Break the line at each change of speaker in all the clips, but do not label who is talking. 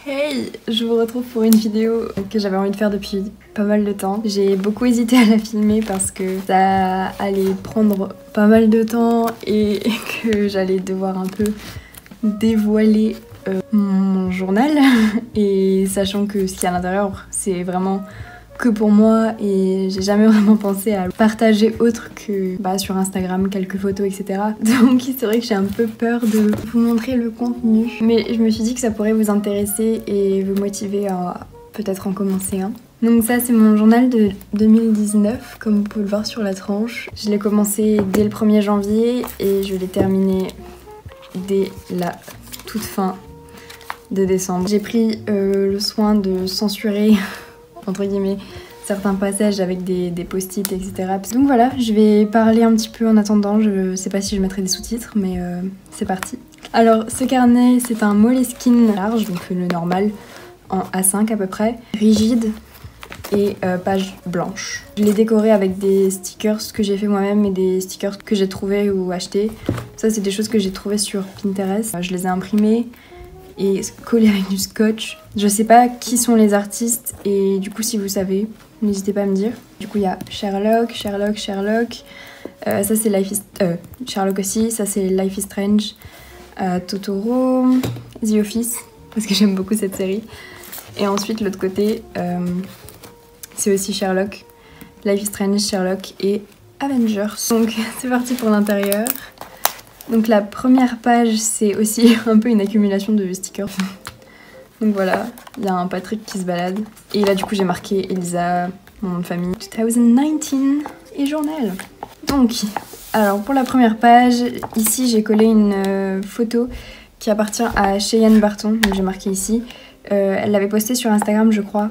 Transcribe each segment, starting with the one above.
Hey, je vous retrouve pour une vidéo que j'avais envie de faire depuis pas mal de temps. J'ai beaucoup hésité à la filmer parce que ça allait prendre pas mal de temps et que j'allais devoir un peu dévoiler mon journal. Et sachant que ce qu'il y a à l'intérieur, c'est vraiment que pour moi et j'ai jamais vraiment pensé à partager autre que sur Instagram, quelques photos, etc. Donc c'est vrai que j'ai un peu peur de vous montrer le contenu. Mais je me suis dit que ça pourrait vous intéresser et vous motiver à peut-être en commencer un. Donc ça c'est mon journal de 2019, comme vous pouvez le voir sur la tranche. Je l'ai commencé dès le 1er janvier et je l'ai terminé dès la toute fin de décembre. J'ai pris le soin de censurer entre guillemets certains passages avec des post-it, etc. Donc voilà, je vais parler un petit peu en attendant, je sais pas si je mettrai des sous-titres, mais c'est parti. Alors ce carnet c'est un Moleskine large, donc le normal, en A5 à peu près, rigide et page blanche. Je l'ai décoré avec des stickers que j'ai fait moi-même et des stickers que j'ai trouvés ou achetés. Ça c'est des choses que j'ai trouvées sur Pinterest, je les ai imprimés et collé avec du scotch. Je sais pas qui sont les artistes et du coup si vous savez, n'hésitez pas à me dire. Du coup il y a Sherlock. Ça c'est Life is... Sherlock aussi, ça c'est Life is Strange. Totoro, The Office, parce que j'aime beaucoup cette série. Et ensuite l'autre côté, c'est aussi Sherlock, Life is Strange, Sherlock et Avengers. Donc c'est parti pour l'intérieur. Donc la première page c'est aussi un peu une accumulation de stickers. Donc voilà, il y a un Patrick qui se balade. Et là du coup j'ai marqué Elisa, mon nom de famille, 2019 et journal. Donc, alors pour la première page, ici j'ai collé une photo qui appartient à Cheyenne Barton, donc j'ai marqué ici. Elle l'avait postée sur Instagram je crois,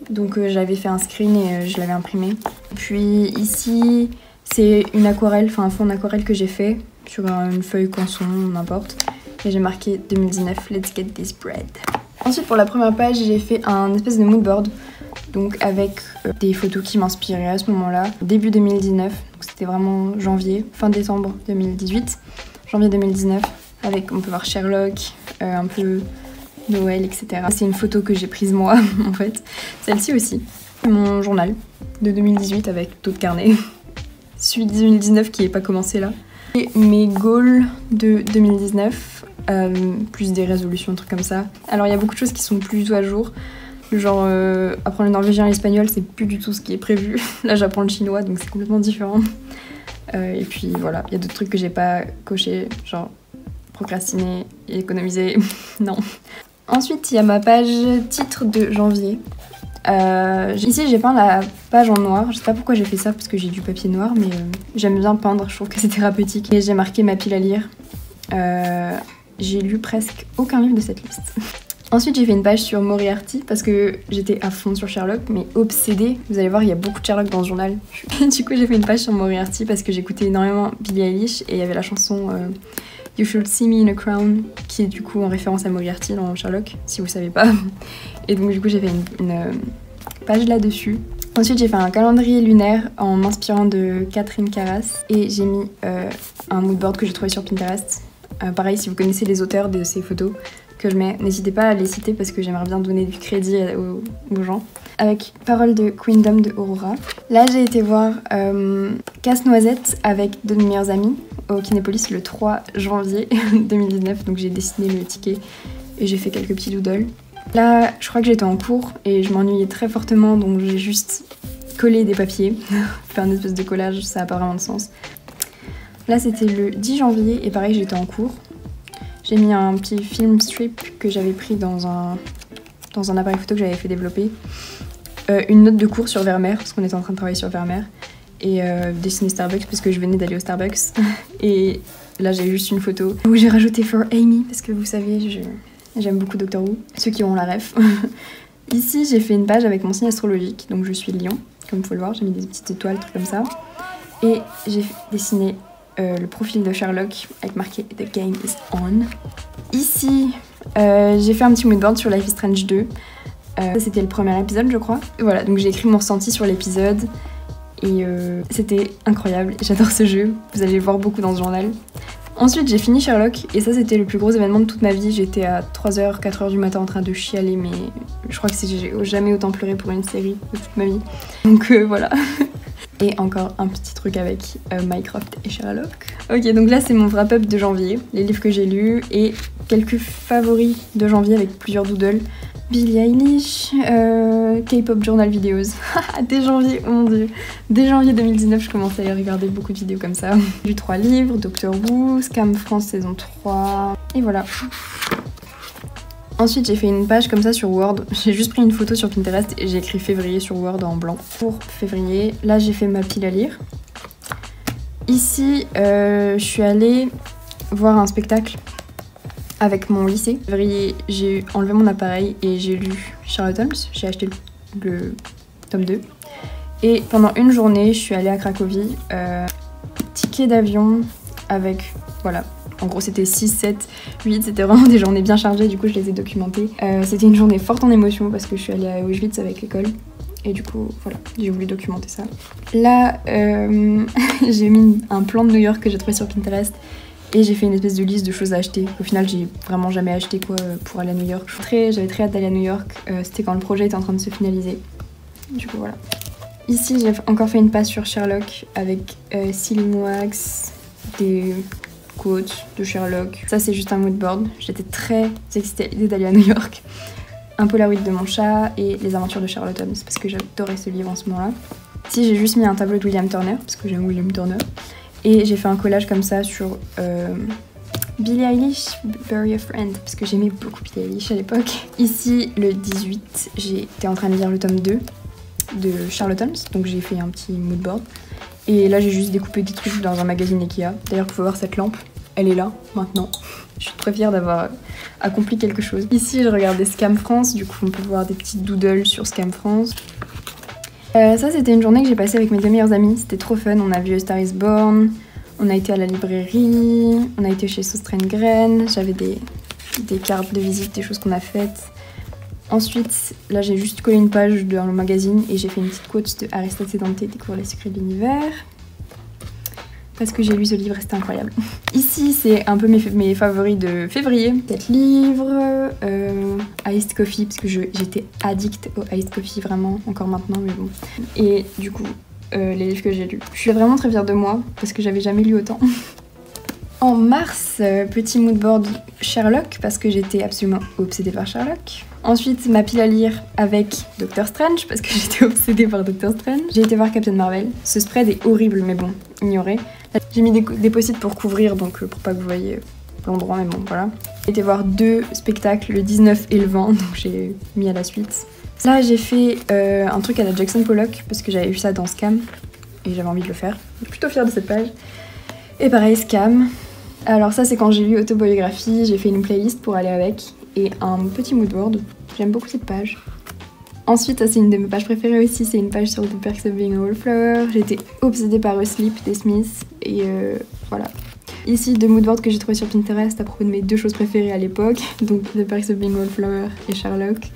donc j'avais fait un screen et je l'avais imprimé. Puis ici c'est une aquarelle, enfin un fond d'aquarelle que j'ai fait sur une feuille canson, n'importe. Et j'ai marqué 2019, let's get this bread. Ensuite pour la première page j'ai fait un espèce de mood board, donc avec des photos qui m'inspiraient à ce moment-là, début 2019, donc c'était vraiment janvier, fin décembre 2018, janvier 2019, avec on peut voir Sherlock, un peu Noël, etc. C'est une photo que j'ai prise moi en fait, celle-ci aussi. Mon journal de 2018 avec d'autres carnets, celui de 2019 qui n'est pas commencé là. Et mes goals de 2019, plus des résolutions, trucs comme ça. Alors il y a beaucoup de choses qui sont plus du tout à jour. Genre apprendre le norvégien et l'espagnol, c'est plus du tout ce qui est prévu. Là j'apprends le chinois donc c'est complètement différent. Et puis voilà, il y a d'autres trucs que j'ai pas coché, genre procrastiner et économiser, non. Ensuite il y a ma page titre de janvier. Ici j'ai peint la page en noir, je sais pas pourquoi j'ai fait ça parce que j'ai du papier noir mais j'aime bien peindre, je trouve que c'est thérapeutique. Et j'ai marqué ma pile à lire. J'ai lu presque aucun livre de cette liste. Ensuite j'ai fait une page sur Moriarty parce que j'étais à fond sur Sherlock mais obsédée. Vous allez voir il y a beaucoup de Sherlock dans ce journal. Du coup j'ai fait une page sur Moriarty parce que j'écoutais énormément Billie Eilish et il y avait la chanson You Should See Me in a Crown qui est du coup en référence à Moriarty dans Sherlock si vous savez pas. Et donc du coup j'ai fait une page là-dessus. Ensuite j'ai fait un calendrier lunaire en m'inspirant de Catherine Carras et j'ai mis un moodboard que j'ai trouvé sur Pinterest. Pareil si vous connaissez les auteurs de ces photos que je mets, n'hésitez pas à les citer parce que j'aimerais bien donner du crédit aux gens. Avec Parole de Queendom de Aurora. Là j'ai été voir Casse-Noisette avec deux de mes meilleurs amis au Kinépolis le 3 janvier 2019, donc j'ai dessiné le ticket et j'ai fait quelques petits doodles. Là je crois que j'étais en cours et je m'ennuyais très fortement donc j'ai juste collé des papiers, fait un espèce de collage, ça n'a pas vraiment de sens. Là c'était le 10 janvier et pareil j'étais en cours. J'ai mis un petit film strip que j'avais pris dans un appareil photo que j'avais fait développer. Une note de cours sur Vermeer, parce qu'on était en train de travailler sur Vermeer. Et dessiner Starbucks, parce que je venais d'aller au Starbucks. Et là j'ai juste une photo où j'ai rajouté For Amy, parce que vous savez, j'aime beaucoup Doctor Who, ceux qui auront la ref. Ici j'ai fait une page avec mon signe astrologique, donc je suis Lion, comme vous pouvez le voir, j'ai mis des petites étoiles, trucs comme ça. Et j'ai dessiné le profil de Sherlock avec marqué The Game is On. Ici, j'ai fait un petit moodboard sur Life is Strange 2. C'était le premier épisode, je crois. Voilà, donc j'ai écrit mon ressenti sur l'épisode. Et c'était incroyable. J'adore ce jeu. Vous allez le voir beaucoup dans ce journal. Ensuite j'ai fini Sherlock et ça c'était le plus gros événement de toute ma vie. J'étais à 3h, 4h du matin en train de chialer, mais je crois que j'ai jamais autant pleuré pour une série de toute ma vie. Donc voilà. Et encore un petit truc avec Mycroft et Sherlock. Ok, donc là c'est mon wrap-up de janvier, les livres que j'ai lus et quelques favoris de janvier avec plusieurs doodles. Billie Eilish, K-pop journal videos. Dès janvier, oh mon dieu. Dès janvier 2019, je commençais à regarder beaucoup de vidéos comme ça. J'ai lu 3 livres, Doctor Who, Scam France saison 3, et voilà. Ensuite, j'ai fait une page comme ça sur Word. J'ai juste pris une photo sur Pinterest et j'ai écrit février sur Word en blanc. Pour février, là j'ai fait ma pile à lire. Ici, je suis allée voir un spectacle avec mon lycée. En février, j'ai enlevé mon appareil et j'ai lu Sherlock Holmes. J'ai acheté le tome 2. Et pendant une journée, je suis allée à Cracovie. Ticket d'avion avec, voilà. En gros, c'était 6, 7, 8, c'était vraiment des journées bien chargées, du coup je les ai documentées. C'était une journée forte en émotions parce que je suis allée à Auschwitz avec l'école. Et du coup, voilà, j'ai voulu documenter ça. Là, j'ai mis un plan de New York que j'ai trouvé sur Pinterest. Et j'ai fait une espèce de liste de choses à acheter. Au final, j'ai vraiment jamais acheté quoi pour aller à New York. J'avais très hâte d'aller à New York. C'était quand le projet était en train de se finaliser. Du coup, voilà. Ici, j'ai encore fait une passe sur Sherlock avec Sealing Wax, des quotes de Sherlock. Ça, c'est juste un moodboard. J'étais très excitée à l'idée d'aller à New York. Un Polaroid de mon chat et les aventures de Sherlock Holmes parce que j'adorais ce livre en ce moment-là. Ici, j'ai juste mis un tableau de William Turner parce que j'aime William Turner. Et j'ai fait un collage comme ça sur Billie Eilish, Bury a Friend, parce que j'aimais beaucoup Billie Eilish à l'époque. Ici, le 18, j'étais en train de lire le tome 2 de Sherlock Holmes, donc j'ai fait un petit moodboard. Et là, j'ai juste découpé des trucs dans un magazine Ikea. D'ailleurs, il faut voir cette lampe, elle est là, maintenant. Je suis très fière d'avoir accompli quelque chose. Ici, je regardais Scam France, du coup, on peut voir des petits doodles sur Scam France. Ça, c'était une journée que j'ai passée avec mes 2 meilleures amies. C'était trop fun. On a vu A Star is Born, on a été à la librairie, on a été chez Sostrengren. J'avais des cartes de visite, des choses qu'on a faites. Ensuite, là, j'ai juste collé une page dans le magazine et j'ai fait une petite quote de Aristote Dante, Découvrir les secrets de l'univers. Parce que j'ai lu ce livre et c'était incroyable. Ici, c'est un peu mes favoris de février. 4 livres, Iced Coffee, parce que j'étais addict au Iced Coffee, vraiment, encore maintenant, mais bon. Et du coup, les livres que j'ai lus. Je suis vraiment très fière de moi, parce que j'avais jamais lu autant. En mars, petit moodboard Sherlock, parce que j'étais absolument obsédée par Sherlock. Ensuite, ma pile à lire avec Doctor Strange, parce que j'étais obsédée par Doctor Strange. J'ai été voir Captain Marvel. Ce spread est horrible, mais bon, ignorez. J'ai mis des post-it pour couvrir, donc pour pas que vous voyez l'endroit, mais bon, voilà. J'ai été voir 2 spectacles, le 19 et le 20, donc j'ai mis à la suite. Là, j'ai fait un truc à la Jackson Pollock, parce que j'avais vu ça dans Scam, et j'avais envie de le faire. Je suis plutôt fière de cette page. Et pareil, Scam. Alors ça, c'est quand j'ai lu Autobiographie, j'ai fait une playlist pour aller avec, et un petit moodboard. J'aime beaucoup cette page. Ensuite, ça c'est une de mes pages préférées aussi, c'est une page sur The Perks of Being a Wallflower. J'étais obsédée par Sleep des Smiths, et voilà. Ici, 2 moodboards que j'ai trouvés sur Pinterest à propos de mes 2 choses préférées à l'époque, donc The Perks of Being a Wallflower et Sherlock.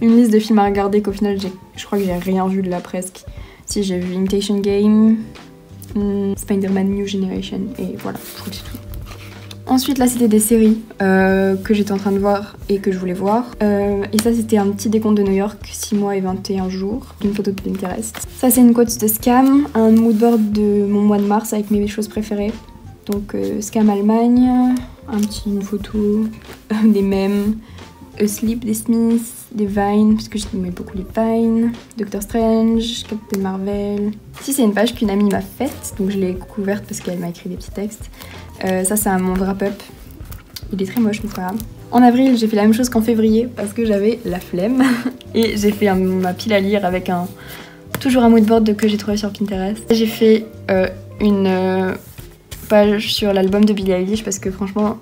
Une liste de films à regarder qu'au final, je crois que j'ai rien vu de là presque. Si, j'ai vu Imitation Game, Spider-Man New Generation, et voilà, je crois que c'est tout. Ensuite, là, c'était des séries que j'étais en train de voir et que je voulais voir. Et ça, c'était un petit décompte de New York, 6 mois et 21 jours, d'une photo de Pinterest. Ça, c'est une quote de Scam, un moodboard de mon mois de mars avec mes choses préférées. Donc, Scam Allemagne, une photo, des mèmes, Asleep des Smiths, des Vines, parce que j'aimais beaucoup les Vines, Doctor Strange, Captain Marvel. Ici, c'est une page qu'une amie m'a faite, donc je l'ai couverte parce qu'elle m'a écrit des petits textes. Ça, c'est mon wrap-up. Il est très moche, mais c'est pas grave. En avril, j'ai fait la même chose qu'en février parce que j'avais la flemme. Et j'ai fait ma pile à lire avec toujours un moodboard que j'ai trouvé sur Pinterest. J'ai fait une page sur l'album de Billie Eilish parce que franchement,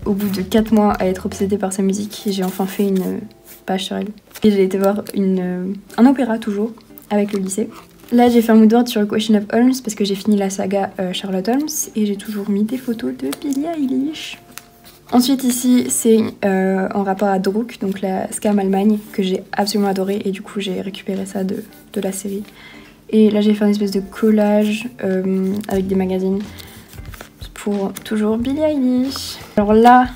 au bout de 4 mois à être obsédée par sa musique, j'ai enfin fait une page sur elle. Et j'ai été voir un opéra toujours avec le lycée. Là, j'ai fait un moodboard sur Question of Holmes parce que j'ai fini la saga Sherlock Holmes et j'ai toujours mis des photos de Billie Eilish. Ensuite, ici, c'est en rapport à Druk, donc la Scam Allemagne, que j'ai absolument adoré et du coup, j'ai récupéré ça de la série. Et là, j'ai fait une espèce de collage avec des magazines. pour toujours Billie Eilish. Alors là,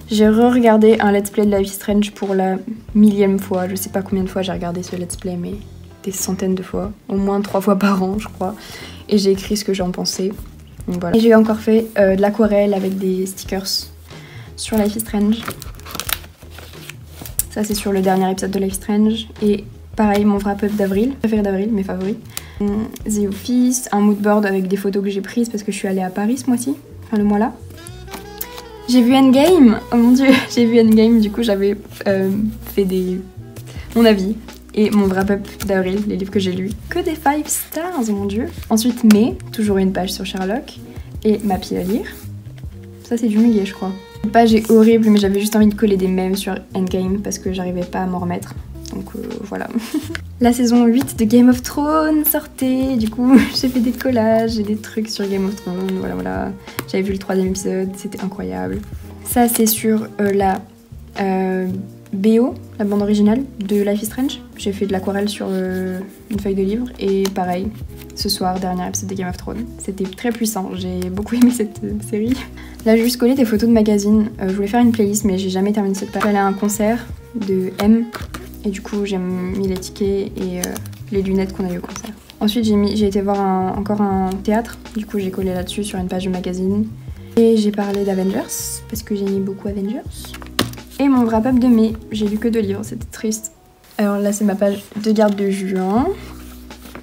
j'ai re-regardé un let's play de Life is Strange pour la 1000e fois. Je sais pas combien de fois j'ai regardé ce let's play, mais des centaines de fois. Au moins 3 fois par an, je crois. Et j'ai écrit ce que j'en pensais. Donc voilà. Et j'ai encore fait de l'aquarelle avec des stickers sur Life is Strange. Ça c'est sur le dernier épisode de Life is Strange. Et pareil, mon wrap-up d'avril, préféré d'avril, mes favoris. The Office, un moodboard avec des photos que j'ai prises parce que je suis allée à Paris ce mois-ci, enfin le mois là. J'ai vu Endgame, oh mon dieu, j'ai vu Endgame, du coup j'avais fait mon avis et mon wrap-up d'avril, les livres que j'ai lus. Que des 5 stars, oh mon dieu. Ensuite mai, toujours une page sur Sherlock et ma pile à lire. Ça c'est du muguet je crois. La page est horrible mais j'avais juste envie de coller des mèmes sur Endgame parce que j'arrivais pas à m'en remettre. Donc voilà. La saison 8 de Game of Thrones sortait, du coup j'ai fait des collages et des trucs sur Game of Thrones, voilà. J'avais vu le 3e épisode, c'était incroyable. Ça c'est sur la BO, la bande originale de Life is Strange. J'ai fait de l'aquarelle sur une feuille de livre et pareil, ce soir, dernier épisode de Game of Thrones. C'était très puissant, j'ai beaucoup aimé cette série. Là j'ai juste collé des photos de magazines, je voulais faire une playlist mais j'ai jamais terminé cette page. J'allais à un concert de M. Et du coup j'ai mis les tickets et les lunettes qu'on a eu au concert. Ensuite j'ai été voir encore un théâtre, du coup j'ai collé là-dessus sur une page de magazine. Et j'ai parlé d'Avengers, parce que j'aimais beaucoup Avengers. Et mon wrap-up de mai, j'ai lu que 2 livres, c'était triste. Alors là c'est ma page de garde de juin.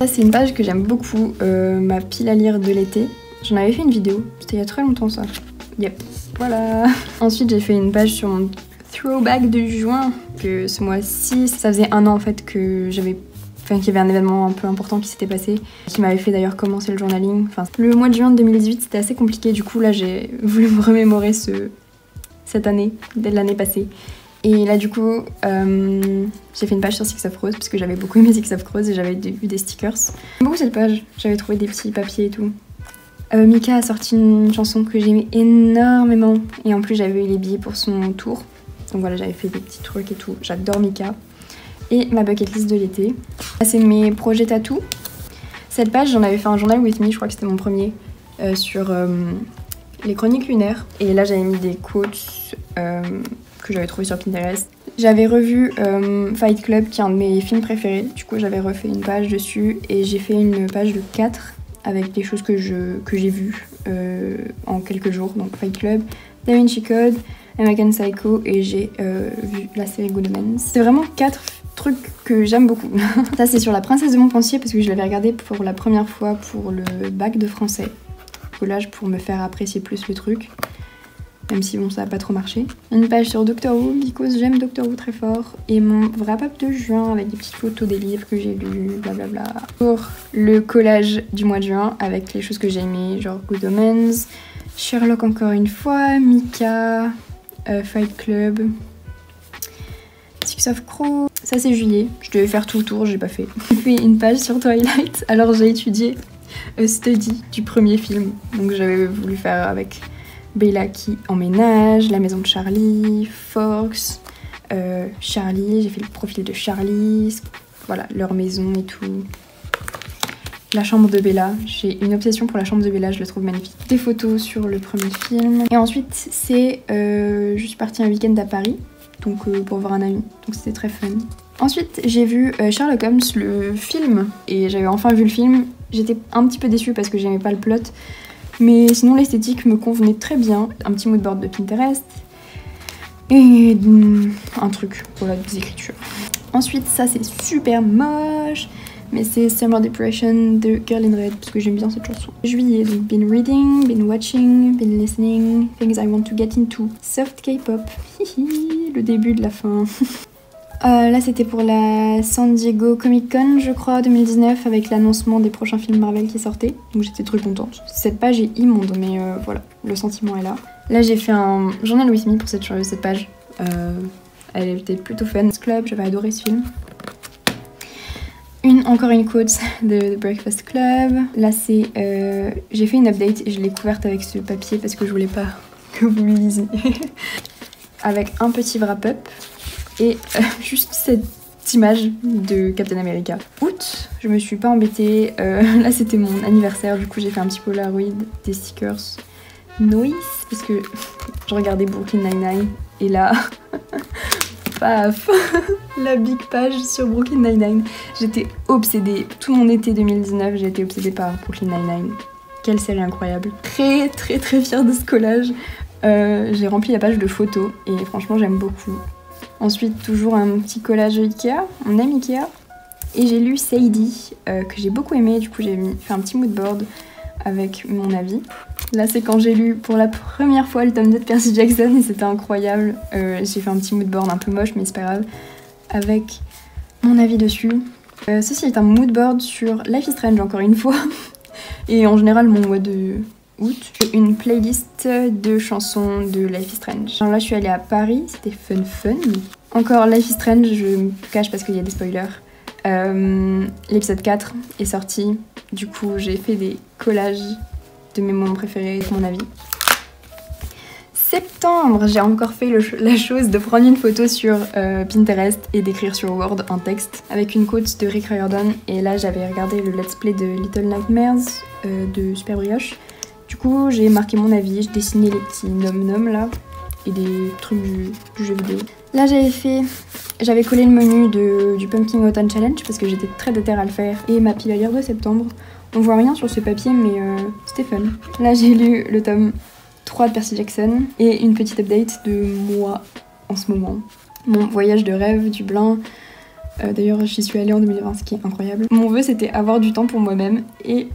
Ça c'est une page que j'aime beaucoup, ma pile à lire de l'été. J'en avais fait une vidéo, c'était il y a très longtemps ça. Yep, voilà. Ensuite j'ai fait une page sur mon throwback de juin, que ce mois-ci, ça faisait 1 an en fait que qu'il y avait un événement un peu important qui s'était passé, qui m'avait fait d'ailleurs commencer le journaling. Enfin, le mois de juin de 2018 c'était assez compliqué, du coup là j'ai voulu me remémorer cette année, dès l'année passée. Et là du coup, j'ai fait une page sur Six of Crows parce que j'avais beaucoup aimé Six of Crows et j'avais vu des stickers. J'aime beaucoup cette page, j'avais trouvé des petits papiers et tout. Mika a sorti une chanson que j'aimais énormément et en plus j'avais eu les billets pour son tour. Donc voilà, j'avais fait des petits trucs et tout. J'adore Mika. Et ma bucket list de l'été. Là, c'est mes projets tatou. Cette page, j'en avais fait un journal with me, je crois que c'était mon premier, sur les chroniques lunaires. Et là, j'avais mis des quotes que j'avais trouvées sur Pinterest. J'avais revu Fight Club, qui est un de mes films préférés. Du coup, j'avais refait une page dessus. Et j'ai fait une page de 4 avec des choses que j'ai vues en quelques jours. Donc Fight Club, Da Vinci Code, American Psycho et j'ai vu la série Good Omens. C'est vraiment 4 trucs que j'aime beaucoup. Ça c'est sur la princesse de Montpensier parce que je l'avais regardé pour la première fois pour le bac de français. Collage pour me faire apprécier plus le truc. Même si bon ça a pas trop marché. Une page sur Doctor Who, because j'aime Doctor Who très fort. Et mon wrap-up de juin avec des petites photos des livres que j'ai lus, blablabla. Pour le collage du mois de juin avec les choses que j'ai aimées, genre Good Omens, Sherlock encore une fois, Mika, Fight Club, Six of Crows. Ça c'est juillet, je devais faire tout le tour, j'ai pas fait. J'ai fait une page sur Twilight, alors j'ai étudié a study du premier film. Donc j'avais voulu faire avec Bella qui emménage, la maison de Charlie, Fox, Charlie, j'ai fait le profil de Charlie, voilà, leur maison et tout. La chambre de Bella, j'ai une obsession pour la chambre de Bella, je la trouve magnifique. Des photos sur le premier film. Et ensuite, c'est je suis partie un week-end à Paris, donc pour voir un ami, donc c'était très fun. Ensuite, j'ai vu Sherlock Holmes, le film, et j'avais enfin vu le film. J'étais un petit peu déçue parce que j'aimais pas le plot, mais sinon l'esthétique me convenait très bien. Un petit moodboard de Pinterest et un truc, voilà, des écritures. Ensuite, ça c'est super moche, mais c'est Summer Depression de Girl in Red parce que j'aime bien cette chanson. Juillet, donc been reading, been watching, been listening, things I want to get into. Soft K-pop, le début de la fin. Là c'était pour la San Diego Comic Con je crois 2019 avec l'annoncement des prochains films Marvel qui sortaient. Donc j'étais très contente. Cette page est immonde mais voilà, le sentiment est là. Là j'ai fait un journal with me pour cette page. Elle était plutôt fun. Club, j'avais adoré ce film. Encore une quote de The Breakfast Club. Là c'est j'ai fait une update et je l'ai couverte avec ce papier parce que je voulais pas que vous le lisiez. Avec un petit wrap-up. Et juste cette image de Captain America. Août, je me suis pas embêtée. Là c'était mon anniversaire, du coup j'ai fait un petit Polaroid, des stickers, Noise, parce que je regardais Brooklyn Nine-Nine et là, paf, la big page sur Brooklyn Nine-Nine. J'étais obsédée, tout mon été 2019, j'ai été obsédée par Brooklyn Nine-Nine. Quelle série incroyable. Très fière de ce collage. J'ai rempli la page de photos et franchement j'aime beaucoup. Ensuite toujours un petit collage Ikea, on aime Ikea. Et j'ai lu Sadie, que j'ai beaucoup aimé, du coup j'ai fait un petit moodboard avec mon avis. Là c'est quand j'ai lu pour la première fois le tome 2 de Percy Jackson et c'était incroyable. J'ai fait un petit moodboard un peu moche mais c'est pas grave, avec mon avis dessus. Ceci est un moodboard sur Life is Strange encore une fois. Et en général mon mois de août, j'ai une playlist de chansons de Life is Strange. Alors là je suis allée à Paris, c'était fun. Encore Life is Strange, je me cache parce qu'il y a des spoilers. L'épisode 4 est sorti, du coup j'ai fait des collages de mes moments préférés, de mon avis. Septembre, j'ai encore fait la chose de prendre une photo sur Pinterest et d'écrire sur Word un texte avec une quote de Rick Riordan. Et là j'avais regardé le let's play de Little Nightmares de Super Brioche. Du coup j'ai marqué mon avis, j'ai dessiné les petits nom-nom là et des trucs du jeu vidéo. Là j'avais collé le menu du Pumpkin Autumn Challenge parce que j'étais très déterre à le faire et ma pile à lire de septembre. On voit rien sur ce papier mais c'était fun. Là j'ai lu le tome 3 de Percy Jackson et une petite update de moi en ce moment. Mon voyage de rêve du Dublin. D'ailleurs j'y suis allée en 2020, ce qui est incroyable. Mon vœu c'était avoir du temps pour moi-même et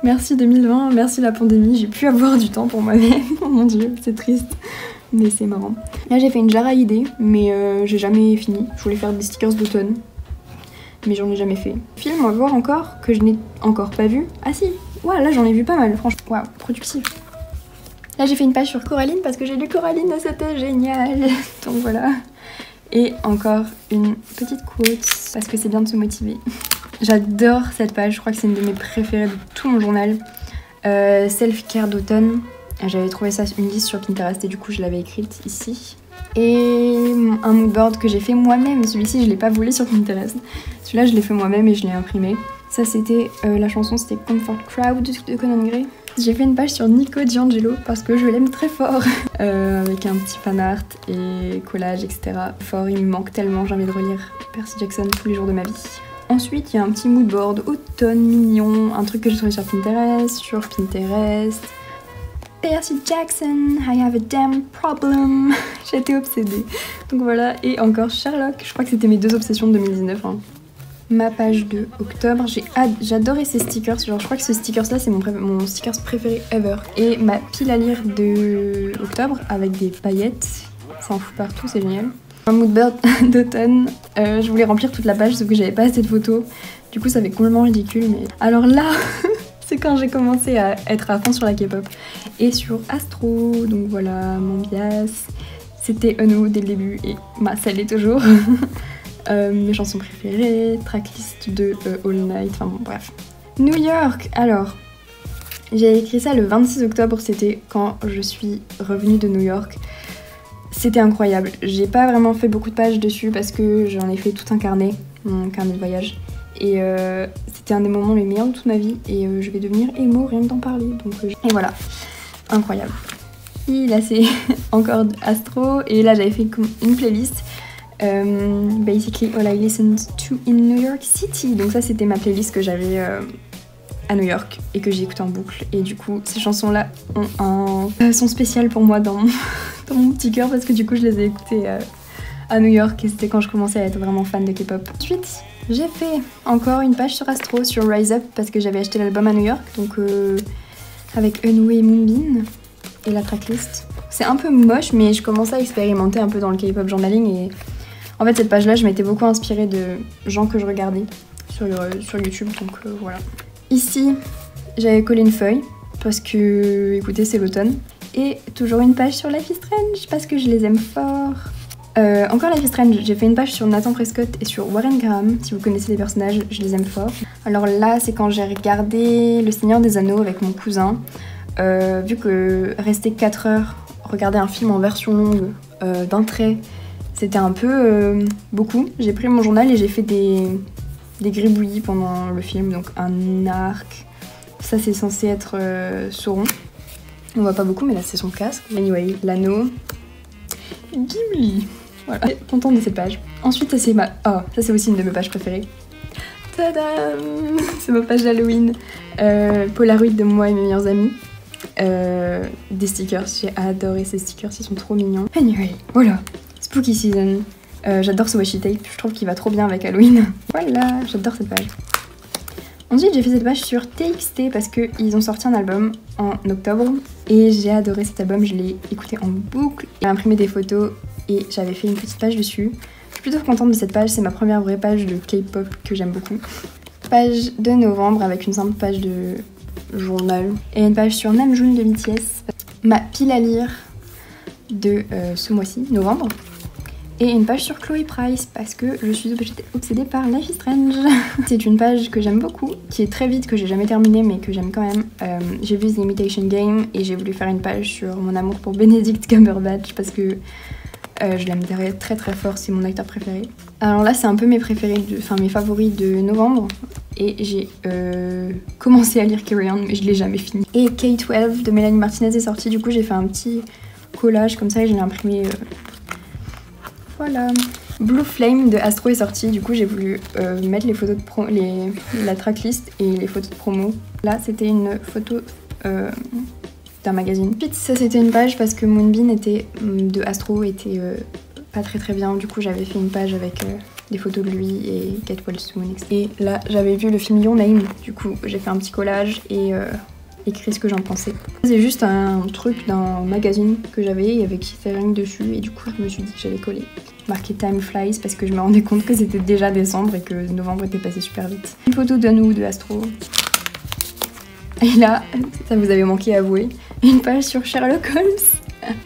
merci 2020, merci la pandémie, j'ai pu avoir du temps pour moi-même. Oh mon dieu, c'est triste. Mais c'est marrant. Là j'ai fait une jarre à idées, mais j'ai jamais fini. Je voulais faire des stickers d'automne, mais j'en ai jamais fait. Film, on va voir encore, que je n'ai encore pas vu. Ah si, ouais, là j'en ai vu pas mal, franchement. Waouh, productif. Là j'ai fait une page sur Coraline parce que j'ai lu Coraline et c'était génial. Donc voilà. Et encore une petite quote parce que c'est bien de se motiver. J'adore cette page, je crois que c'est une de mes préférées de tout mon journal. Self-care d'automne. J'avais trouvé ça une liste sur Pinterest et du coup je l'avais écrite ici. Et un moodboard que j'ai fait moi-même, celui-ci je l'ai pas volé sur Pinterest. Celui-là je l'ai fait moi-même et je l'ai imprimé. Ça c'était, la chanson c'était Comfort Crowd de Conan Gray. J'ai fait une page sur Nico D'Angelo parce que je l'aime très fort. Avec un petit fan art et collage etc. Fort, il me manque tellement, j'ai envie de relire Percy Jackson tous les jours de ma vie. Ensuite il y a un petit moodboard automne mignon, un truc que j'ai trouvé sur Pinterest. Percy Jackson, I have a damn problem. J'étais obsédée. Donc voilà, et encore Sherlock. Je crois que c'était mes deux obsessions de 2019. Hein. Ma page de octobre. J'adorais ces stickers. Genre, je crois que ce stickers-là, c'est mon stickers préféré ever. Et ma pile à lire de octobre avec des paillettes. Ça en fout partout, c'est génial. Un moodboard d'automne. Je voulais remplir toute la page, sauf que j'avais pas assez de photos. Du coup, ça fait complètement ridicule. Mais alors là... c'est quand j'ai commencé à être à fond sur la K-pop et sur Astro, donc voilà, mon bias. C'était Unknown dès le début et ça l'est toujours. Mes chansons préférées, tracklist de All Night, enfin bon, bref. New York, alors, j'ai écrit ça le 26 octobre, c'était quand je suis revenue de New York. C'était incroyable, j'ai pas vraiment fait beaucoup de pages dessus parce que j'en ai fait tout un carnet, mon carnet de voyage. Et c'était un des moments les meilleurs de toute ma vie et je vais devenir émo rien que d'en parler. Donc, et voilà, incroyable. Et là c'est encore Astro et là j'avais fait une playlist. Basically all I listened to in New York City. Donc ça c'était ma playlist que j'avais à New York et que j'ai écouté en boucle. Et du coup ces chansons là sont spéciales pour moi dans mon petit cœur parce que du coup je les ai écoutées à New York et c'était quand je commençais à être vraiment fan de K-pop. Ensuite j'ai fait encore une page sur Astro, sur Rise Up parce que j'avais acheté l'album à New York, donc avec Eunwoo et Moonbin et la tracklist. C'est un peu moche mais je commençais à expérimenter un peu dans le K-pop journaling et en fait cette page là je m'étais beaucoup inspirée de gens que je regardais sur YouTube, donc voilà. Ici j'avais collé une feuille parce que écoutez c'est l'automne et toujours une page sur Life is Strange parce que je les aime fort. Encore Life is Strange, j'ai fait une page sur Nathan Prescott et sur Warren Graham. Si vous connaissez les personnages, je les aime fort. Alors là, c'est quand j'ai regardé Le Seigneur des Anneaux avec mon cousin. Vu que rester 4 heures, regarder un film en version longue d'un trait, c'était un peu beaucoup. J'ai pris mon journal et j'ai fait des gribouillis pendant le film. Donc un arc, ça c'est censé être Sauron. On voit pas beaucoup, mais là c'est son casque. Anyway, l'anneau. Ghibli. Voilà, contente de cette page. Ensuite, ça c'est ma... Oh, ça c'est aussi une de mes pages préférées. Tadam! C'est ma page d'Halloween. Polaroid de moi et mes meilleurs amis. Des stickers, j'ai adoré ces stickers, ils sont trop mignons. Anyway, voilà, Spooky Season. J'adore ce washi tape, je trouve qu'il va trop bien avec Halloween. Voilà, j'adore cette page. Ensuite, j'ai fait cette page sur TXT parce qu'ils ont sorti un album en octobre et j'ai adoré cet album, je l'ai écouté en boucle. J'ai imprimé des photos et j'avais fait une petite page dessus. Je suis plutôt contente de cette page, c'est ma première vraie page de K-pop que j'aime beaucoup. Page de novembre avec une simple page de journal et une page sur Namjoon de BTS. Ma pile à lire de ce mois-ci, novembre. Et une page sur Chloe Price parce que je suis obsédée par Life is Strange. C'est une page que j'aime beaucoup, qui est très vite, que j'ai jamais terminée mais que j'aime quand même. J'ai vu The Imitation Game et j'ai voulu faire une page sur mon amour pour Benedict Cumberbatch parce que je l'aime très très fort, c'est mon acteur préféré. Alors là c'est un peu mes préférés, mes favoris de novembre. Et j'ai commencé à lire Carry On mais je l'ai jamais fini. Et K-12 de Mélanie Martinez est sorti, du coup j'ai fait un petit collage comme ça et je l'ai imprimé. Voilà. Blue Flame de Astro est sorti, du coup j'ai voulu mettre les photos de la tracklist et les photos de promo. Là c'était une photo d'un magazine. Ensuite ça c'était une page parce que Moonbin de Astro était pas très bien, du coup j'avais fait une page avec des photos de lui et Get Well Soon. Et là j'avais vu le film Your Name, du coup j'ai fait un petit collage et écrit ce que j'en pensais. C'est juste un truc d'un magazine que j'avais, il y avait Keith dessus et du coup je me suis dit que j'allais coller. Marqué Time Flies parce que je me rendais compte que c'était déjà décembre et que novembre était passé super vite. Une photo de nous de Astro. Et là, ça vous avait manqué à avouer, une page sur Sherlock Holmes.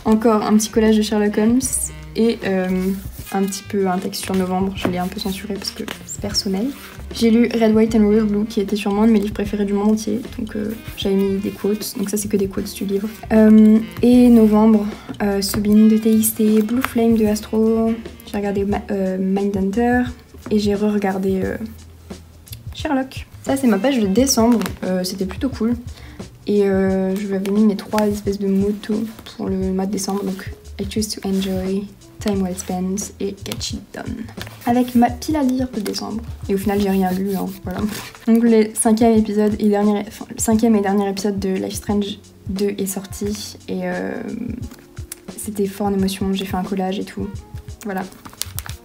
Encore un petit collage de Sherlock Holmes et un petit peu un texte sur novembre, je l'ai un peu censuré parce que c'est personnel. J'ai lu Red, White and Royal Blue qui était sûrement un de mes livres préférés du monde entier, donc j'avais mis des quotes, donc ça c'est que des quotes du livre. Et novembre, Subin de TXT, Blue Flame de Astro, j'ai regardé Mindhunter et j'ai re-regardé Sherlock. Ça c'est ma page de décembre, c'était plutôt cool. Et je lui avais mis mes 3 espèces de motos pour le mois de décembre, donc I choose to enjoy, Time well spent et Get It Done. Avec ma pile à lire de décembre. Et au final j'ai rien lu, hein, voilà. Donc le 5e et dernier épisode de Life is Strange 2 est sorti et c'était fort en émotion, j'ai fait un collage et tout. Voilà.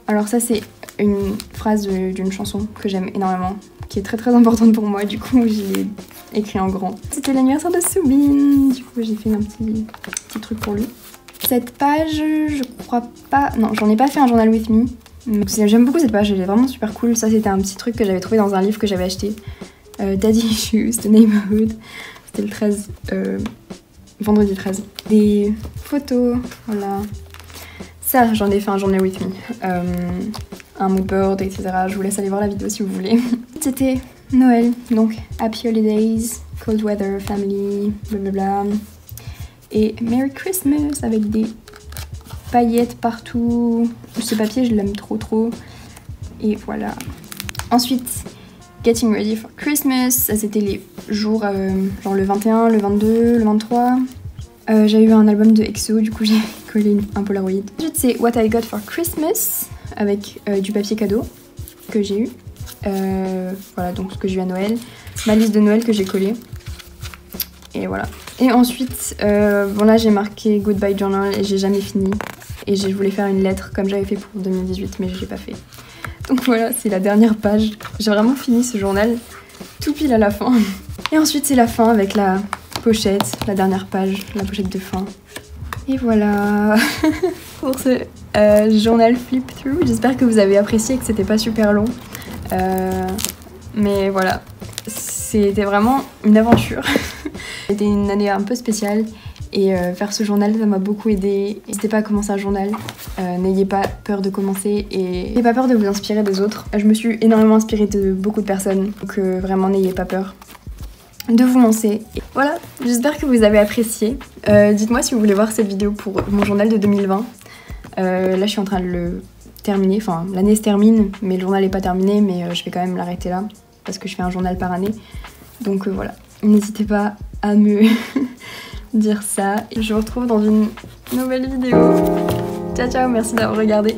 Alors ça c'est une phrase d'une chanson que j'aime énormément, qui est très importante pour moi, du coup je l'ai écrit en grand. C'était l'anniversaire de Subin, du coup j'ai fait un petit truc pour lui. Cette page, je crois pas... Non, j'en ai pas fait un journal with me. J'aime beaucoup cette page, elle est vraiment super cool. Ça, c'était un petit truc que j'avais trouvé dans un livre que j'avais acheté. Daddy Issues, The Neighborhood. C'était le 13... vendredi 13. Des photos, voilà. Ça, j'en ai fait un journal with me. Un moodboard, etc. Je vous laisse aller voir la vidéo si vous voulez. C'était Noël, donc Happy Holidays, Cold Weather, Family, blablabla. Et Merry Christmas avec des paillettes partout. Ce papier, je l'aime trop. Et voilà. Ensuite, Getting Ready for Christmas. Ça, c'était les jours, genre le 21, le 22, le 23. J'ai eu un album de EXO, du coup j'ai collé un Polaroid. Ensuite, c'est What I Got for Christmas avec du papier cadeau que j'ai eu. Voilà, donc ce que j'ai eu à Noël. Ma liste de Noël que j'ai collée. Et voilà. Et ensuite, bon là j'ai marqué Goodbye Journal et j'ai jamais fini. Et je voulais faire une lettre comme j'avais fait pour 2018 mais je l'ai pas fait. Donc voilà, c'est la dernière page. J'ai vraiment fini ce journal tout pile à la fin. Et ensuite c'est la fin avec la pochette, la dernière page, la pochette de fin. Et voilà pour ce journal flip through. J'espère que vous avez apprécié et que c'était pas super long. Mais voilà, c'était vraiment une aventure. C'était une année un peu spéciale et faire ce journal ça m'a beaucoup aidé. N'hésitez pas à commencer un journal, n'ayez pas peur de commencer et n'ayez pas peur de vous inspirer des autres. Je me suis énormément inspirée de beaucoup de personnes, donc vraiment n'ayez pas peur de vous lancer. Et voilà, j'espère que vous avez apprécié. Dites-moi si vous voulez voir cette vidéo pour mon journal de 2020. Là je suis en train de le terminer, enfin l'année se termine mais le journal n'est pas terminé, mais je vais quand même l'arrêter là parce que je fais un journal par année. Donc voilà, n'hésitez pas à me dire ça. Et je vous retrouve dans une nouvelle vidéo. Ciao ciao, merci d'avoir regardé.